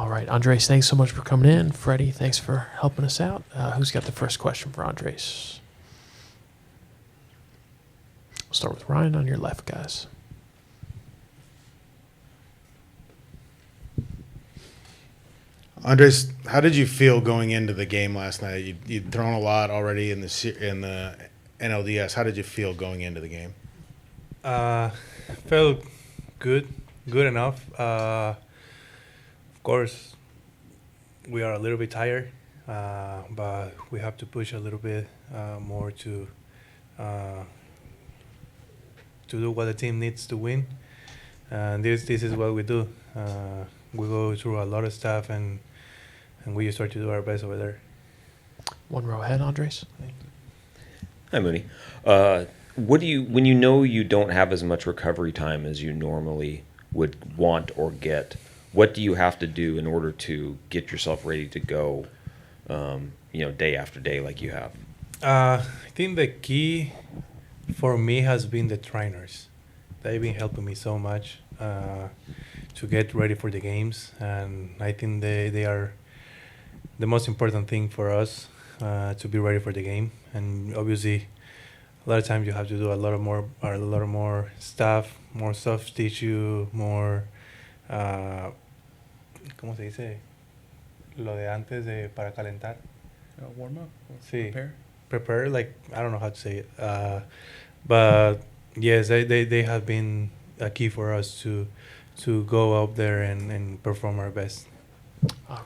All right, Andres, thanks so much for coming in. Freddie, thanks for helping us out. Who's got the first question for Andres? We'll start with Ryan on your left, guys. Andres, how did you feel going into the game last night? You'd thrown a lot already in the NLDS. How did you feel going into the game? Felt good enough. Of course, we are a little bit tired, but we have to push a little bit more to do what the team needs to win. And this is what we do. We go through a lot of stuff, and we just try to do our best over there. One row ahead, Andres. Hi, Mooney. What do you, when you know you don't have as much recovery time as you normally would want or get, what do you have to do in order to get yourself ready to go, day after day like you have? I think the key for me has been the trainers. They've been helping me so much to get ready for the games, and I think they are the most important thing for us to be ready for the game. And obviously, a lot of times you have to do a lot more stuff, more soft tissue, more ¿cómo se dice? Lo de antes de para calentar. Warm up? Sí. Prepare, like, I don't know how to say it. But yes, they have been a key for us to go up there and perform our best.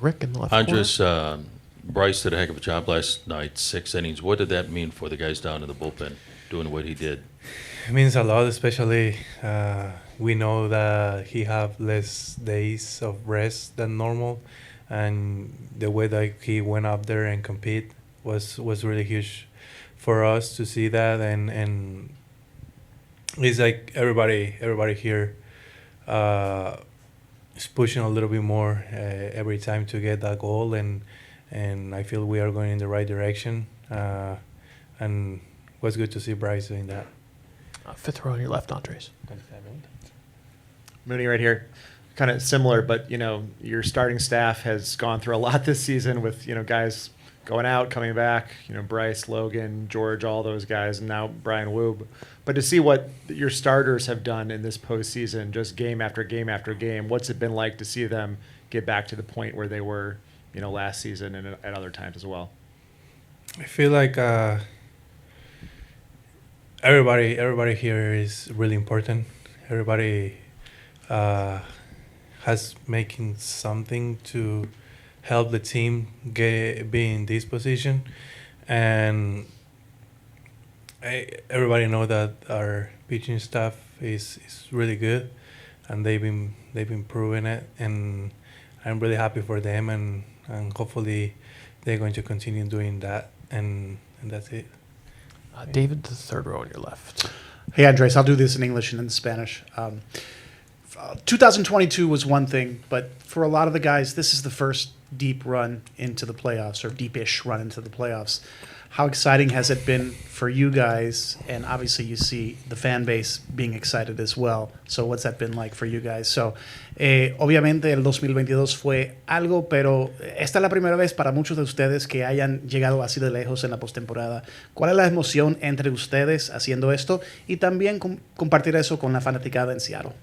Rick in the left Andres, corner. Bryce did a heck of a job last night, 6 innings. What did that mean for the guys down in the bullpen doing what he did? It means a lot, especially we know that he have less days of rest than normal, and the way that he went up there and compete was really huge for us to see that, and it's like everybody here is pushing a little bit more every time to get that goal, and I feel we are going in the right direction, and it was good to see Bryce doing that. Fifth row on your left, Andres. Mooney right here. Kind of similar, but, your starting staff has gone through a lot this season with, guys going out, coming back, Bryce, Logan, George, all those guys, and now Brian Woob. But to see what your starters have done in this postseason, just game after game after game, what's it been like to see them get back to the point where they were, last season and at other times as well? I feel like everybody here is really important. Everybody has making something to help the team be in this position, and everybody know that our pitching staff is really good, and they've been proving it, and I'm really happy for them, and hopefully they're going to continue doing that, and that's it. David, the third row on your left. Hey, Andres, I'll do this in English and in Spanish. 2022 was one thing, but for a lot of the guys, this is the first deep run into the playoffs, or deepish run into the playoffs. How exciting has it been for you guys? And obviously you see the fan base being excited as well. So what's that been like for you guys? So, obviamente el 2022 fue algo, pero esta es la primera vez para muchos de ustedes que hayan llegado así de lejos en la postemporada. ¿Cuál es la emoción entre ustedes haciendo esto? Y también compartir eso con la fanaticada en Seattle.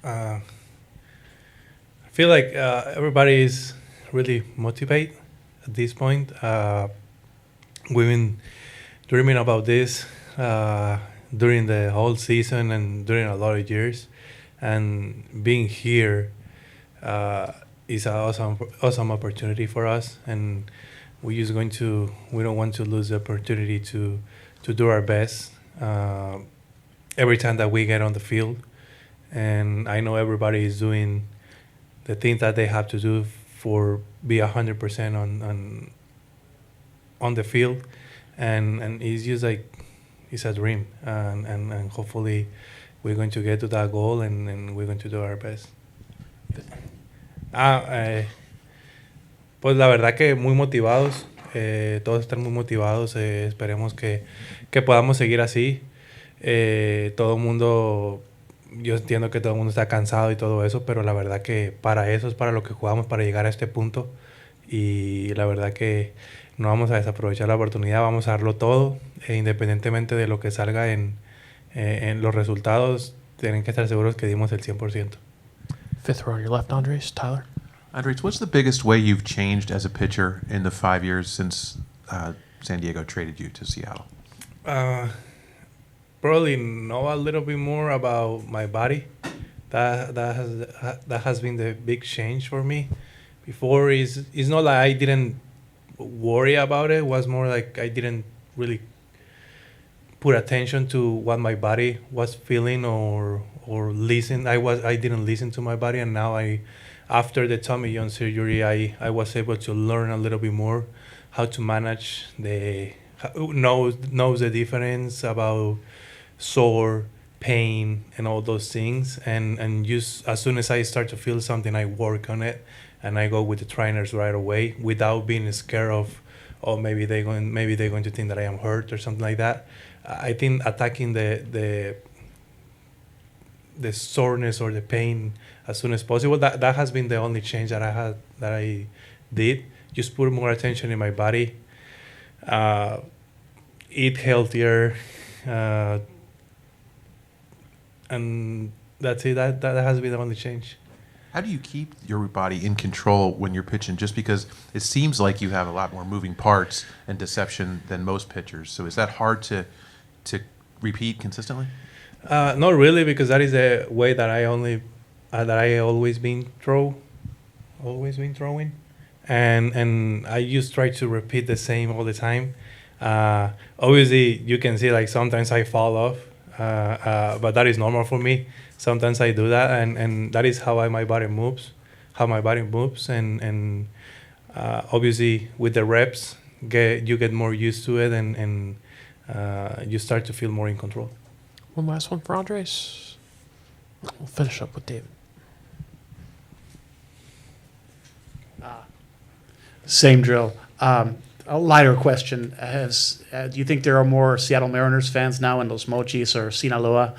I feel like everybody is really motivated at this point. We've been dreaming about this during the whole season and during a lot of years, and being here is an awesome opportunity for us, and we don't want to lose the opportunity to do our best every time that we get on the field. And I know everybody is doing the things that they have to do for be 100% on the field, and it's just like it's a dream, and hopefully we're going to get to that goal, and we're going to do our best. Pues la verdad que muy motivados, todos están muy motivados, esperemos que podamos seguir así. Todo el mundo yo entiendo que todo el mundo está cansado y todo eso, pero la verdad que para eso es para lo que jugamos, para llegar a este punto. Y la verdad que no vamos a desaprovechar la oportunidad, vamos a darlo todo, independientemente de lo que salga en los resultados, tienen que estar seguros que dimos el 100%. Fifth row on your left, Andres. Tyler. Andres, what's the biggest way you've changed as a pitcher in the 5 years since San Diego traded you to Seattle? Probably know a little bit more about my body. That has been the big change for me. Before it's not like I didn't worry about it. It was more like I didn't really put attention to what my body was feeling or listen. I didn't listen to my body, and now after the Tommy John surgery, I was able to learn a little bit more how to manage knows the difference about sore, pain, and all those things. And just as soon as I start to feel something, I work on it, and I go with the trainers right away without being scared of, oh, maybe they're going to think that I am hurt or something like that. I think attacking the soreness or the pain as soon as possible, that has been the only change that I did. Just put more attention in my body, eat healthier, and that's it. That has been the only change. How do you keep your body in control when you're pitching? Just because it seems like you have a lot more moving parts and deception than most pitchers. So is that hard to repeat consistently? Not really, because that is the way that I always been throwing, and I just try to repeat the same all the time. Obviously, you can see like sometimes I fall off, but that is normal for me. Sometimes I do that, and that is how my body moves, and obviously with the reps, you get more used to it, and you start to feel more in control. One last one for Andres. We'll finish up with David. Same drill. A lighter question. Do you think there are more Seattle Mariners fans now en Los Mochis or Sinaloa?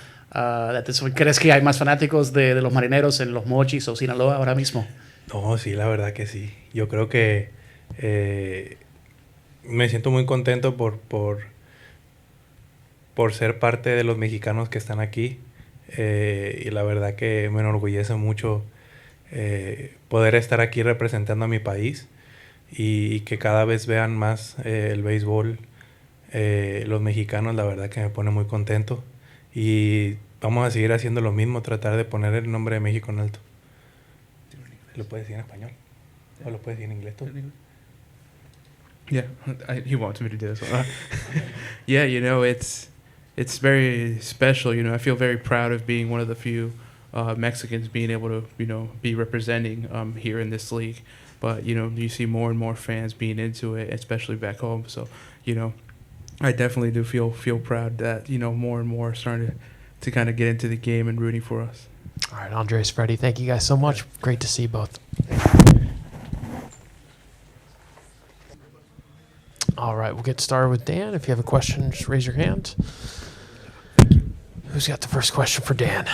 ¿Crees que hay más fanáticos de los Marineros en Los Mochis o Sinaloa ahora mismo? No, sí, la verdad que sí. Yo creo que me siento muy contento por ser parte de los mexicanos que están aquí. Y la verdad que me enorgullece mucho poder estar aquí representando a mi país y que cada vez vean más el béisbol, los mexicanos. La verdad que me pone muy contento y vamos a seguir haciendo lo mismo, tratar de poner el nombre de México en alto. ¿Lo puedes decir en español? ¿O lo puedes decir en inglés tú? Yeah, he wants me to do this one. Yeah, you know, it's very special. You know, I feel very proud of being one of the few Mexicans being able to, you know, be representing here in this league. But, you know, you see more and more fans being into it, especially back home. So, you know, I definitely do feel proud that, you know, more and more are starting to kind of get into the game and rooting for us. All right, Andres, Freddie, thank you guys so much. Great to see you both. All right, we'll get started with Dan. If you have a question, just raise your hand. Who's got the first question for Dan?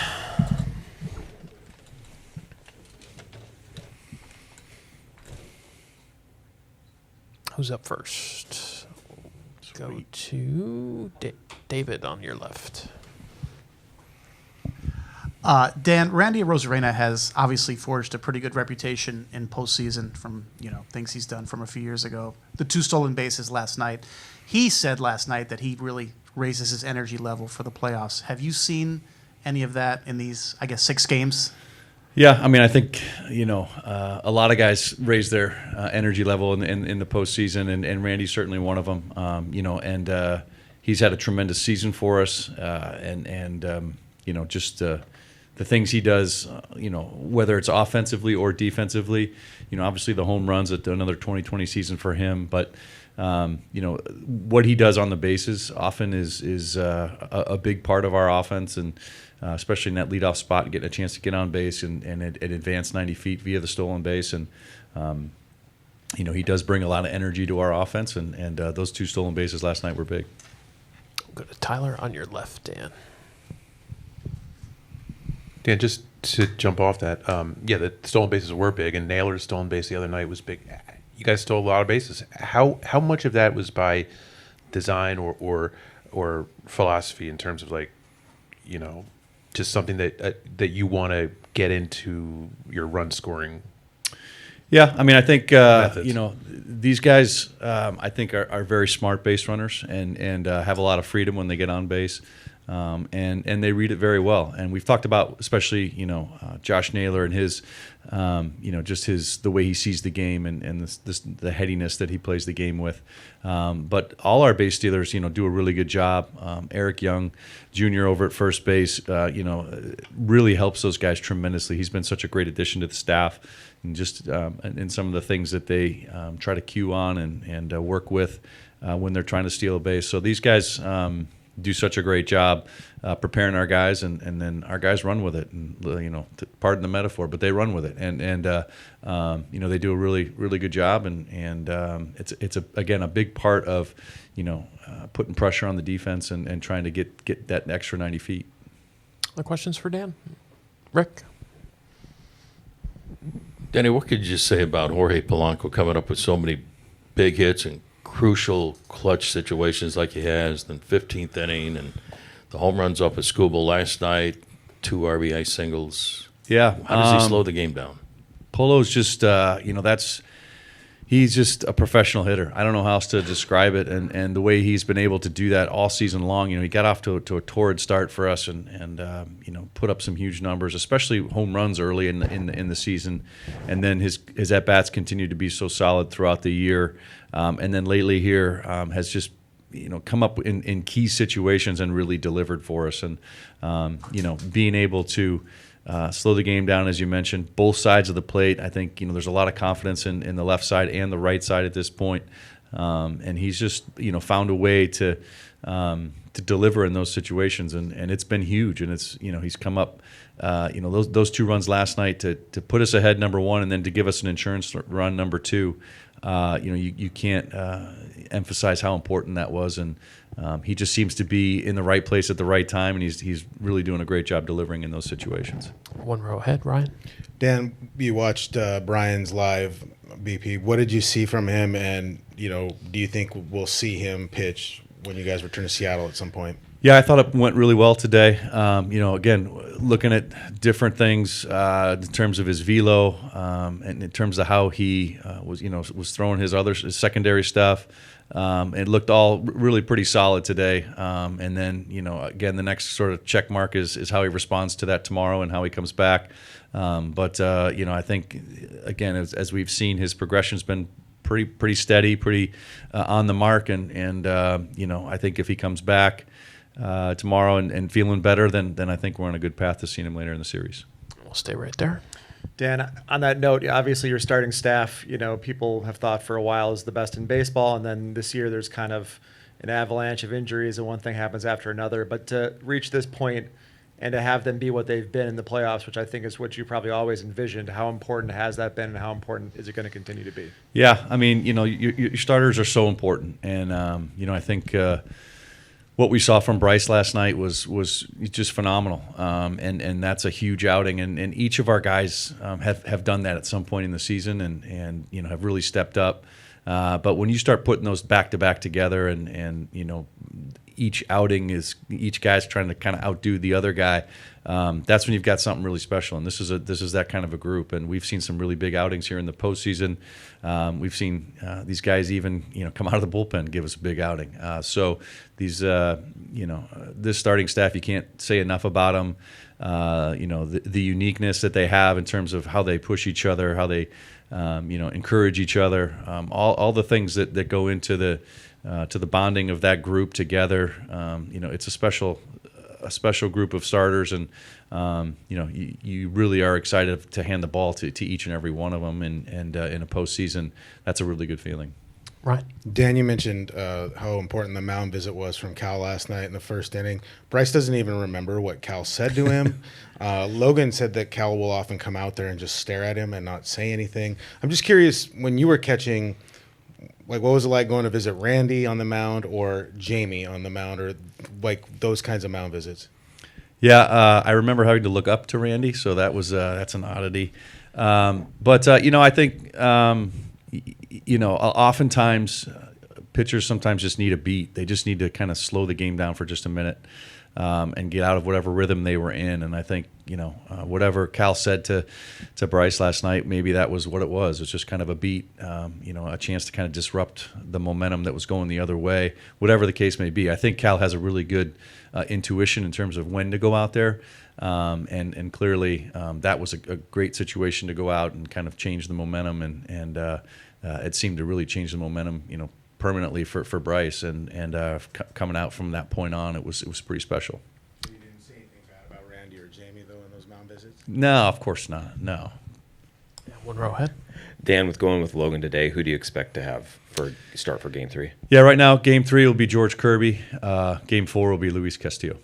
Who's up first? Go to David on your left. Dan, Randy Arozarena has obviously forged a pretty good reputation in postseason from, you know, things he's done from a few years ago. The 2 stolen bases last night. He said last night that he really raises his energy level for the playoffs. Have you seen any of that in these, I guess, 6 games? Yeah, I mean, I think, you know, a lot of guys raise their energy level in the postseason, and Randy's certainly one of them. You know, and he's had a tremendous season for us, and you know, just the things he does, you know, whether it's offensively or defensively, you know, obviously the home runs at another 2020 season for him, but you know, what he does on the bases often is a big part of our offense, and especially in that leadoff spot, getting a chance to get on base and advance 90 feet via the stolen base. And, you know, he does bring a lot of energy to our offense, and those 2 stolen bases last night were big. Go to Tyler on your left, Dan. Dan, just to jump off that, yeah, the stolen bases were big, and Naylor's stolen base the other night was big. You guys stole a lot of bases. How much of that was by design or philosophy in terms of, like, you know, just something that you want to get into your run scoring? Yeah, I mean, I think Methods. you know, these guys, I think are very smart base runners and have a lot of freedom when they get on base, and they read it very well. And we've talked about, especially, you know, Josh Naylor and his, you know, just the way he sees the game and the headiness that he plays the game with. But all our base stealers, you know, do a really good job. Eric Young Jr. over at first base, you know, really helps those guys tremendously. He's been such a great addition to the staff, and just in some of the things that they try to cue on and work with when they're trying to steal a base. So these guys do such a great job preparing our guys, and then our guys run with it. And, you know, pardon the metaphor, but they run with it, and you know, they do a really, really good job, and it's again a big part of, you know, putting pressure on the defense and trying to get that extra 90 feet. Other questions for Dan? Rick? Danny, what could you say about Jorge Polanco coming up with so many big hits and crucial clutch situations like he has, then 15th inning and the home runs off of Scooble last night, 2 RBI singles? Yeah. How does he slow the game down? Polo's just, you know, he's just a professional hitter. I don't know how else to describe it, and the way he's been able to do that all season long. You know, he got off to a torrid start for us, and you know, put up some huge numbers, especially home runs early in the season, and then his at bats continued to be so solid throughout the year, and then lately here has just, you know, come up in key situations and really delivered for us, and you know, being able to slow the game down, as you mentioned, both sides of the plate. I think, you know, there's a lot of confidence in the left side and the right side at this point, and he's just, you know, found a way to deliver in those situations, and it's been huge. And it's, you know, he's come up, you know, those 2 runs last night to put us ahead, number 1, and then to give us an insurance run, number 2. You know, you can't emphasize how important that was, and he just seems to be in the right place at the right time, and he's really doing a great job delivering in those situations. One row ahead, Ryan. Dan, you watched Brian's live BP. What did you see from him, and, you know, do you think we'll see him pitch when you guys return to Seattle at some point? Yeah, I thought it went really well today. You know, again, looking at different things in terms of his velo, and in terms of how he was throwing his secondary stuff. It looked all really pretty solid today. And then, you know, again, the next sort of check mark is how he responds to that tomorrow and how he comes back. But you know, I think, again, as we've seen, his progression's been pretty steady, pretty on the mark. And you know, I think if he comes back tomorrow and feeling better, then I think we're on a good path to seeing him later in the series. We'll stay right there. Dan, on that note, obviously your starting staff, you know, people have thought for a while is the best in baseball, and then this year there's kind of an avalanche of injuries and one thing happens after another. But to reach this point and to have them be what they've been in the playoffs, which I think is what you probably always envisioned, how important has that been and how important is it going to continue to be? Yeah, I mean, you know, your starters are so important, and you know, I think what we saw from Bryce last night was just phenomenal, and that's a huge outing. And each of our guys have done that at some point in the season, and you know, have really stepped up. But when you start putting those back to back together, and you know, each outing is each guy's trying to kind of outdo the other guy. That's when you've got something really special, and this is that kind of a group. And we've seen some really big outings here in the postseason. We've seen these guys even, you know, come out of the bullpen and give us a big outing. So these you know, this starting staff, you can't say enough about them. You know, the uniqueness that they have in terms of how they push each other, how they you know, encourage each other, all the things that go into the bonding of that group together. You know, it's a special group of starters, and you know, you really are excited to hand the ball to each and every one of them, and in a postseason, that's a really good feeling. Right. Dan, you mentioned how important the mound visit was from Cal last night in the first inning. Bryce doesn't even remember what Cal said to him. Logan said that Cal will often come out there and just stare at him and not say anything. I'm just curious, when you were catching, like, what was it like going to visit Randy on the mound or Jamie on the mound, or like those kinds of mound visits? Yeah, I remember having to look up to Randy, so that's an oddity. But I think oftentimes pitchers sometimes just need a beat. They just need to kind of slow the game down for just a minute and get out of whatever rhythm they were in. And I think whatever Cal said to Bryce last night, maybe that was what it was. It's just kind of a beat, a chance to kind of disrupt the momentum that was going the other way. Whatever the case may be, I think Cal has a really good intuition in terms of when to go out there. And clearly that was a great situation to go out and kind of change the momentum, and it seemed to really change the momentum, permanently for Bryce, and coming out from that point on, it was pretty special. You didn't say anything bad about Randy or Jamie though in those mound visits? No, of course not. No. Yeah, one row ahead. Dan, with going with Logan today, who do you expect to have start for Game 3? Yeah, right now Game 3 will be George Kirby. Game 4 will be Luis Castillo.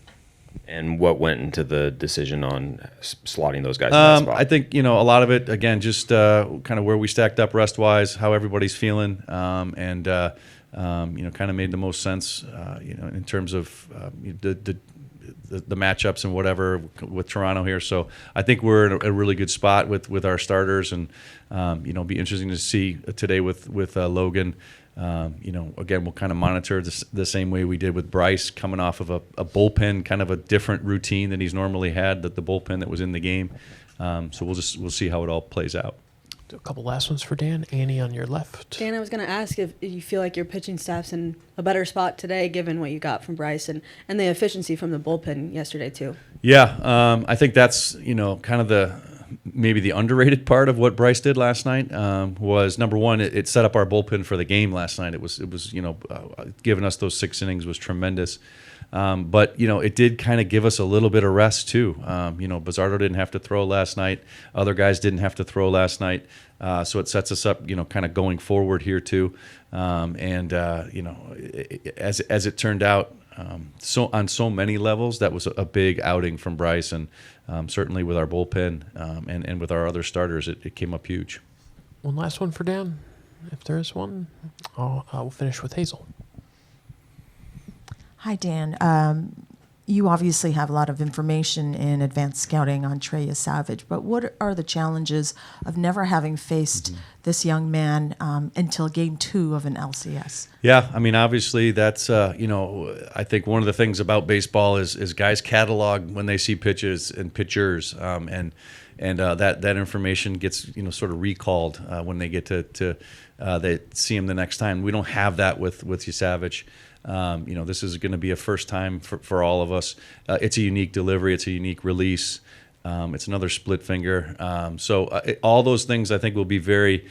And what went into the decision on slotting those guys in that spot? I think, a lot of it, again, just kind of where we stacked up rest-wise, how everybody's feeling, and kind of made the most sense, in terms of the matchups and whatever with Toronto here. So I think we're in a really good spot with our starters, and, be interesting to see today with Logan. Again, we'll kind of monitor the same way we did with Bryce, coming off of a bullpen, kind of a different routine than he's normally had, the bullpen that was in the game. So we'll see how it all plays out. Do a couple last ones for Dan. Annie on your left. Dan, I was going to ask if you feel like your pitching staff's in a better spot today, given what you got from Bryce and the efficiency from the bullpen yesterday too. Yeah, I think that's kind of maybe the underrated part of what Bryce did last night. Was number one, it set up our bullpen for the game last night. It was giving us those 6 innings was tremendous. But it did kind of give us a little bit of rest too. Bizzardo didn't have to throw last night. Other guys didn't have to throw last night. So it sets us up, kind of going forward here too. As it turned out, so on so many levels, that was a big outing from Bryce, and certainly with our bullpen and with our other starters, it came up huge. One last one for Dan, if there is one. We'll finish with Hazel. Hi, Dan. You obviously have a lot of information in advanced scouting on Trey Savage, but what are the challenges of never having faced this young man until Game 2 of an LCS? Yeah, I mean, obviously that's, I think one of the things about baseball is guys catalog when they see pitches and pitchers, and that information gets, sort of recalled when they get to they see him the next time. We don't have that with Savage. This is going to be a first time for all of us. It's a unique delivery. It's a unique release. It's another split finger. All those things I think will be very,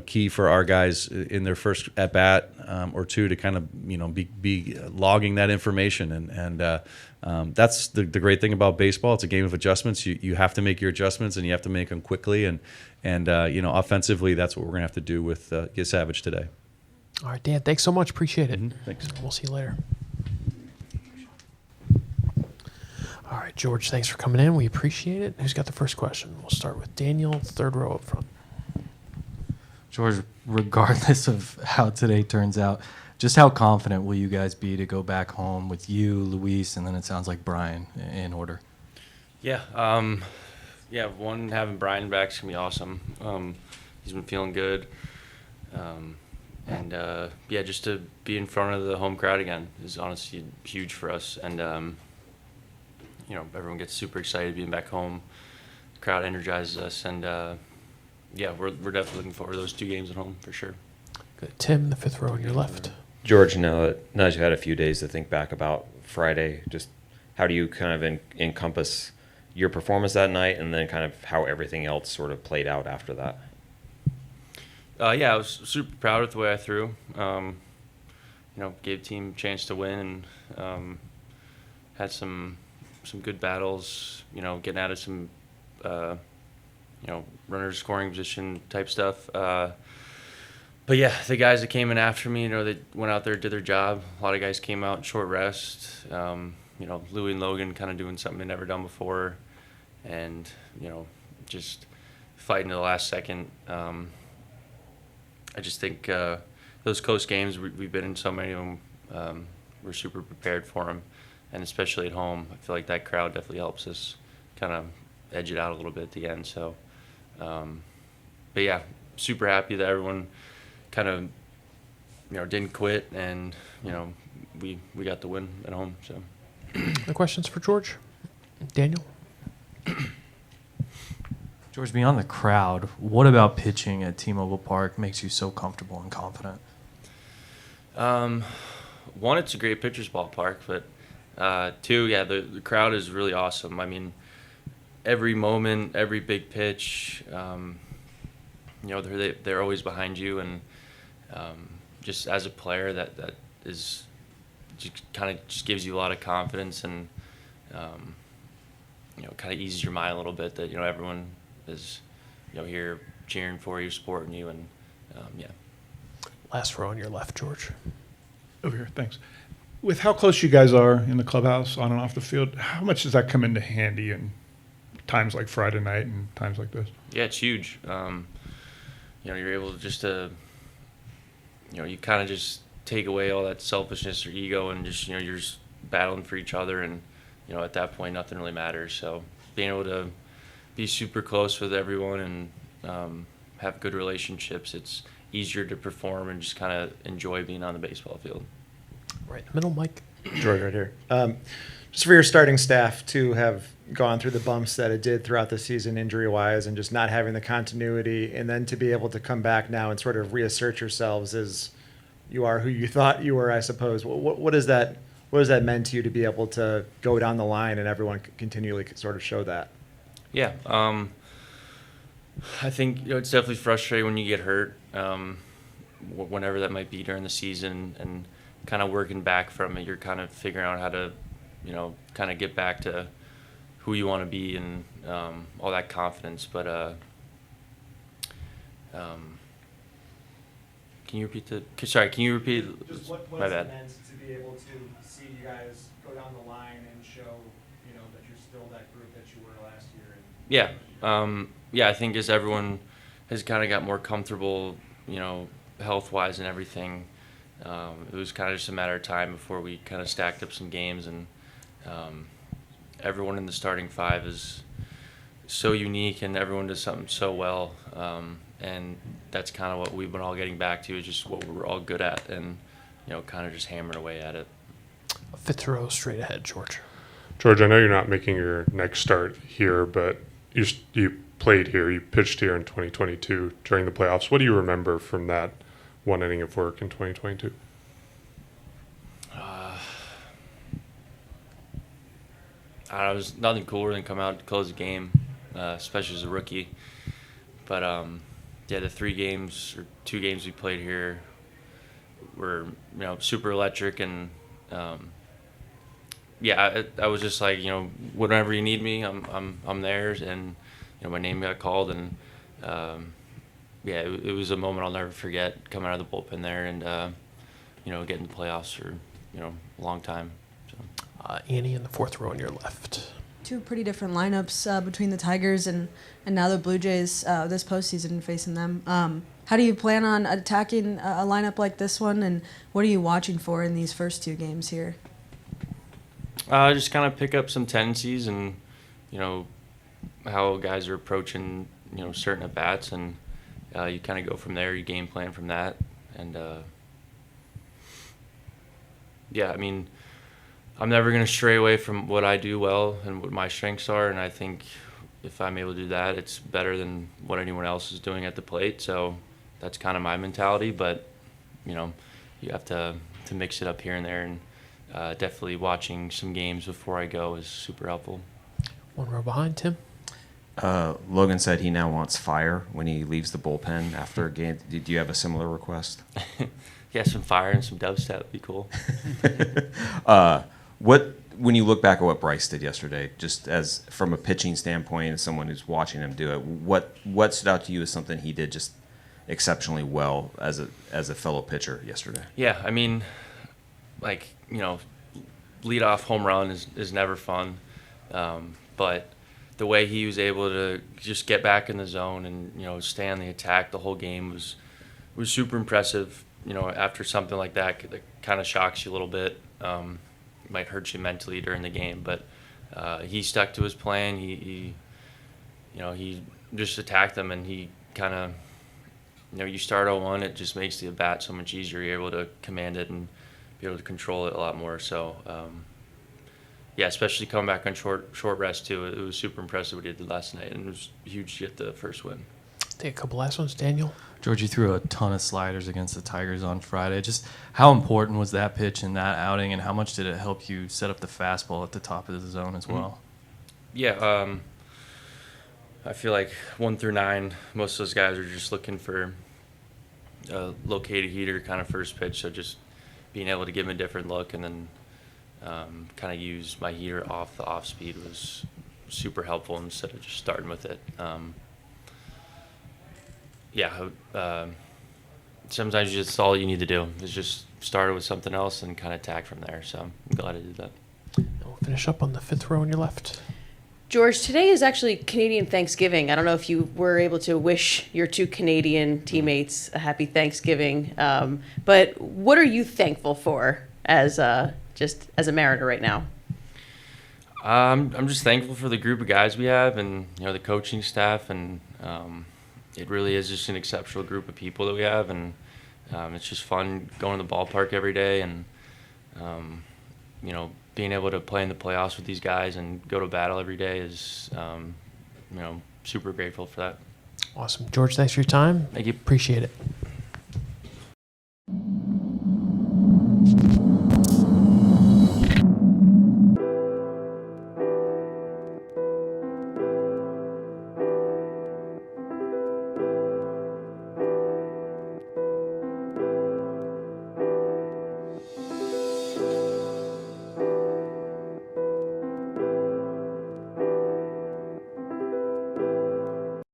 key for our guys in their first at bat or two to kind of, be logging that information. And that's the great thing about baseball. It's a game of adjustments. You have to make your adjustments, and you have to make them quickly. And offensively, that's what we're going to have to do with Savage today. All right, Dan, thanks so much. Appreciate it. Thanks. We'll see you later. All right, George, thanks for coming in. We appreciate it. Who's got the first question? We'll start with Daniel, third row up front. George, regardless of how today turns out, just how confident will you guys be to go back home with you, Luis, and then it sounds like Brian in order? Yeah, having Brian back is going to be awesome. He's been feeling good. Just to be in front of the home crowd again is honestly huge for us. And, everyone gets super excited being back home. The crowd energizes us. And, we're definitely looking forward to those 2 games at home for sure. Good. Tim, the fifth row on your left. George, now that you've had a few days to think back about Friday, just how do you kind of encompass your performance that night and then kind of how everything else sort of played out after that? I was super proud of the way I threw. Gave team a chance to win, and had some good battles. Getting out of some runners scoring position type stuff. The guys that came in after me, they went out there, did their job. A lot of guys came out in short rest. Louie and Logan kind of doing something they've never done before, and just fighting to the last second. I just think those close games, we've been in so many of them, we're super prepared for them. and especially at home, I feel like that crowd definitely helps us kind of edge it out a little bit at the end. So, but yeah, super happy that everyone kind of, didn't quit, and we got the win at home. So, Any questions for George? Daniel? George, beyond the crowd, what about pitching at T-Mobile Park makes you so comfortable and confident? one, it's a great pitcher's ballpark, but two, yeah, the crowd is really awesome. I mean, every moment, every big pitch, they're always behind you, and just as a player, that is just kind of just gives you a lot of confidence, and kind of eases your mind a little bit that everyone is here cheering for you, supporting you, and yeah. Last row on your left, George. Over here, thanks. With how close you guys are in the clubhouse, on and off the field, how much does that come into handy in times like Friday night and times like this? Yeah, it's huge. You're able to just you kind of just take away all that selfishness or ego, and just you're just battling for each other, and at that point nothing really matters. So being able to be super close with everyone and have good relationships, it's easier to perform and just kind of enjoy being on the baseball field. Right in the middle, Mike. George, right here. Just for your starting staff to have gone through the bumps that it did throughout the season injury-wise, and just not having the continuity, and then to be able to come back now and sort of reassert yourselves as you are who you thought you were, I suppose. What is that? What has that meant to you to be able to go down the line and everyone continually sort of show that? Yeah, I think it's definitely frustrating when you get hurt, whenever that might be during the season, and kind of working back from it, you're kind of figuring out how to, kind of get back to who you want to be, and all that confidence. But can you repeat Can you repeat? Just what My bad. it meant to be able to see you guys go down the line and show, that you're still that group that you were last year? Yeah, I think as everyone has kind of got more comfortable, health-wise and everything, it was kind of just a matter of time before we kind of stacked up some games, and everyone in the starting five is so unique, and everyone does something so well, and that's kind of what we've been all getting back to, is just what we're all good at, and kind of just hammering away at it. Fifth row straight ahead, George. George, I know you're not making your next start here, but you played here, you pitched here in 2022 during the playoffs. What do you remember from that one inning of work in 2022? It was nothing cooler than come out to close the game, especially as a rookie. But yeah, the 3 games or 2 games we played here were super electric, and yeah, I was just like, whenever you need me, I'm there, and my name got called, and yeah, it was a moment I'll never forget, coming out of the bullpen there, and getting the playoffs for a long time. So. Annie in the fourth row on your left. 2 pretty different lineups between the Tigers and now the Blue Jays this postseason, facing them. How do you plan on attacking a lineup like this one, and what are you watching for in these first 2 games here? Just kind of pick up some tendencies, and how guys are approaching certain at bats, and you kind of go from there. You game plan from that, and yeah, I mean, I'm never going to stray away from what I do well and what my strengths are, and I think if I'm able to do that, it's better than what anyone else is doing at the plate. So that's kind of my mentality, but you have to mix it up here and there, and definitely watching some games before I go is super helpful. One row behind, Tim. Logan said he now wants fire when he leaves the bullpen after a game. Do you have a similar request? Yeah, some fire and some dubstep would be cool. When you look back at what Bryce did yesterday, just as from a pitching standpoint, as someone who's watching him do it, what stood out to you as something he did just exceptionally well as a fellow pitcher yesterday? Yeah, I mean, leadoff home run is never fun, but the way he was able to just get back in the zone and stay on the attack the whole game was super impressive. After something like that kind of shocks you a little bit. might hurt you mentally during the game. But he stuck to his plan. He just attacked them, and he kind of, you start 0-1, it just makes the at-bat so much easier. You're able to command it and be able to control it a lot more. So, yeah, especially coming back on short rest, too. It was super impressive what he did last night, and it was huge to get the first win. Take a couple last ones, Daniel. George, you threw a ton of sliders against the Tigers on Friday. Just how important was that pitch in that outing, and how much did it help you set up the fastball at the top of the zone as well? Yeah, I feel like 1 through 9, most of those guys are just looking for a located heater kind of first pitch, so just being able to give him a different look and then kind of use my heater off the off speed was super helpful instead of just starting with it. Sometimes just all you need to do is just start with something else and kind of attack from there. So I'm glad I did that. And we'll finish up on the 5th row on your left. George, today is actually Canadian Thanksgiving. I don't know if you were able to wish your 2 Canadian teammates a happy Thanksgiving, but what are you thankful for as a Mariner right now? I'm just thankful for the group of guys we have, and the coaching staff, and it really is just an exceptional group of people that we have, and it's just fun going to the ballpark every day, and being able to play in the playoffs with these guys and go to battle every day is super grateful for that. Awesome. George, thanks for your time. Thank you. Appreciate it.